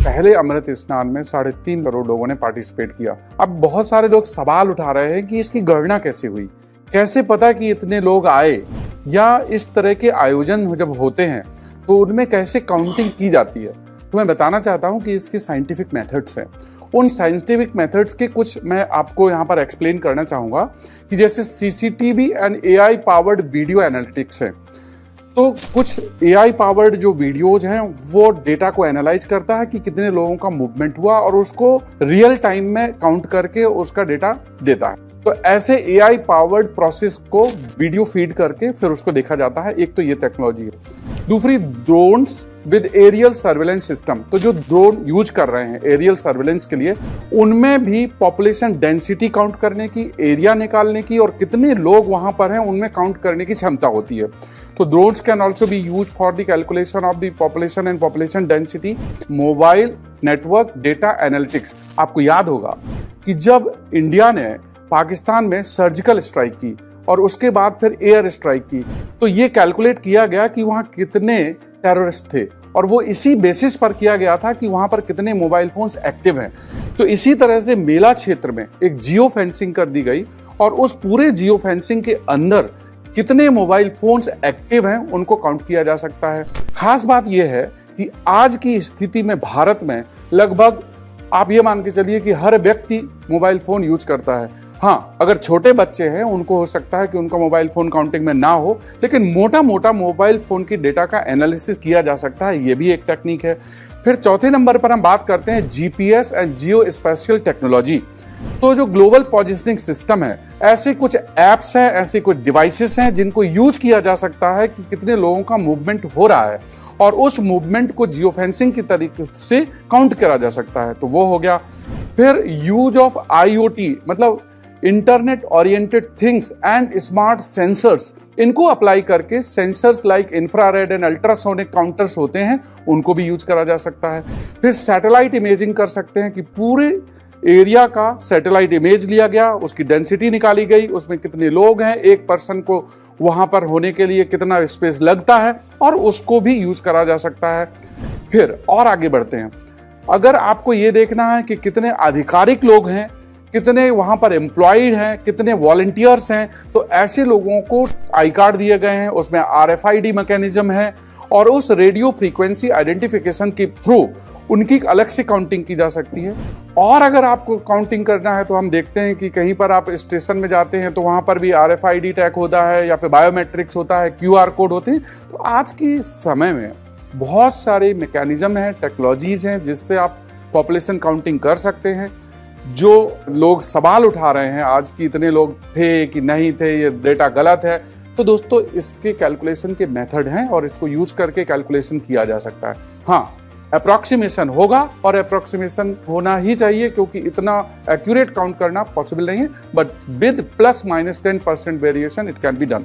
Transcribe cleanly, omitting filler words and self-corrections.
पहले अमृत स्नान में 3.5 करोड़ लोगों ने पार्टिसिपेट किया। अब बहुत सारे लोग सवाल उठा रहे हैं कि इसकी गणना कैसे हुई, कैसे पता कि इतने लोग आए, या इस तरह के आयोजन जब होते हैं तो उनमें कैसे काउंटिंग की जाती है। तो मैं बताना चाहता हूं कि इसके साइंटिफिक मेथड्स हैं। उन साइंटिफिक मेथड्स के कुछ मैं आपको यहाँ पर एक्सप्लेन करना चाहूँगा कि जैसे CCTV and AI powered video analytics है। तो कुछ एआई पावर्ड जो वीडियोज हैं वो डेटा को एनालाइज करता है कि कितने लोगों का मूवमेंट हुआ और उसको रियल टाइम में काउंट करके उसका डेटा देता है। तो ऐसे एआई पावर्ड प्रोसेस को वीडियो फीड करके फिर उसको देखा जाता है। एक तो ये टेक्नोलॉजी है। दूसरी, drones with aerial surveillance system. तो जो ड्रोन यूज कर रहे हैं एरियल सर्वेलेंस के लिए, उनमें भी पॉपुलेशन डेंसिटी काउंट करने की, एरिया निकालने की और कितने लोग वहां पर हैं उनमें काउंट करने की क्षमता होती है। तो drones can also be used for the calculation of the population and population density, mobile network data analytics। आपको याद होगा कि जब इंडिया ने पाकिस्तान में सर्जिकल स्ट्राइक की और उसके बाद फिर एयर स्ट्राइक की, तो ये कैलकुलेट किया गया कि वहां कितने टेररिस्ट थे और वो इसी बेसिस पर किया गया था कि वहां पर कितने मोबाइल फोन्स एक्टिव हैं। तो इसी तरह से मेला क्षेत्र में एक जियो फेंसिंग कर दी गई और उस पूरे जियो फेंसिंग के अंदर कितने मोबाइल फोन्स एक्टिव हैं उनको काउंट किया जा सकता है। खास बात यह है कि आज की स्थिति में भारत में लगभग आप ये मान के चलिए कि हर व्यक्ति मोबाइल फोन यूज करता है। हाँ, अगर छोटे बच्चे हैं उनको हो सकता है कि उनका मोबाइल फोन काउंटिंग में ना हो, लेकिन मोटा मोटा मोबाइल फोन की डेटा का एनालिसिस किया जा सकता है। ये भी एक टेक्निक है। फिर चौथे नंबर पर हम बात करते हैं GPS and geospatial technology. तो जो ग्लोबल पोजिशनिंग सिस्टम है, ऐसे कुछ एप्स हैं, ऐसे कुछ डिवाइसेस हैं जिनको यूज किया जा सकता है कि कितने लोगों का मूवमेंट हो रहा है और उस मूवमेंट को जियो फेंसिंग की तरीके से काउंट करा जा सकता है। तो वो हो गया। फिर यूज ऑफ आईओटी, मतलब internet oriented things and smart sensors, इनको अप्लाई करके sensors like infrared and ultrasonic counters होते हैं, उनको भी यूज करा जा सकता है। फिर सैटेलाइट इमेजिंग कर सकते हैं कि पूरे एरिया का सैटेलाइट इमेज लिया गया, उसकी डेंसिटी निकाली गई, उसमें कितने लोग हैं, एक पर्सन को वहां पर होने के लिए कितना स्पेस लगता है, और उसको भी यूज करा जा सकता है। फिर और आगे बढ़ते हैं। अगर आपको ये देखना है कि कितने आधिकारिक लोग हैं, कितने वहां पर एम्प्लॉयड हैं, कितने वॉलंटियर्स हैं, तो ऐसे लोगों को आई कार्ड दिए गए हैं, उसमें RFID मैकेनिज्म है और उस रेडियो फ्रीक्वेंसी आइडेंटिफिकेशन के थ्रू उनकी अलग से काउंटिंग की जा सकती है। और अगर आपको काउंटिंग करना है तो हम देखते हैं कि कहीं पर आप स्टेशन में जाते हैं तो वहां पर भी RFID टैग होता है या फिर बायोमेट्रिक्स होता है, QR कोड होते हैं। तो आज के समय में बहुत सारे मैकेनिज्म हैं, टेक्नोलॉजीज हैं जिससे आप पॉपुलेशन काउंटिंग कर सकते हैं। जो लोग सवाल उठा रहे हैं आज कि इतने लोग थे कि नहीं थे, ये डेटा गलत है, तो दोस्तों इसके कैलकुलेशन के मेथड हैं और इसको यूज करके कैलकुलेशन किया जा सकता है। हाँ, अप्रॉक्सीमेशन होगा और अप्रॉक्सीमेशन होना ही चाहिए क्योंकि इतना एक्यूरेट काउंट करना पॉसिबल नहीं है, but with ±10% variation it can be done.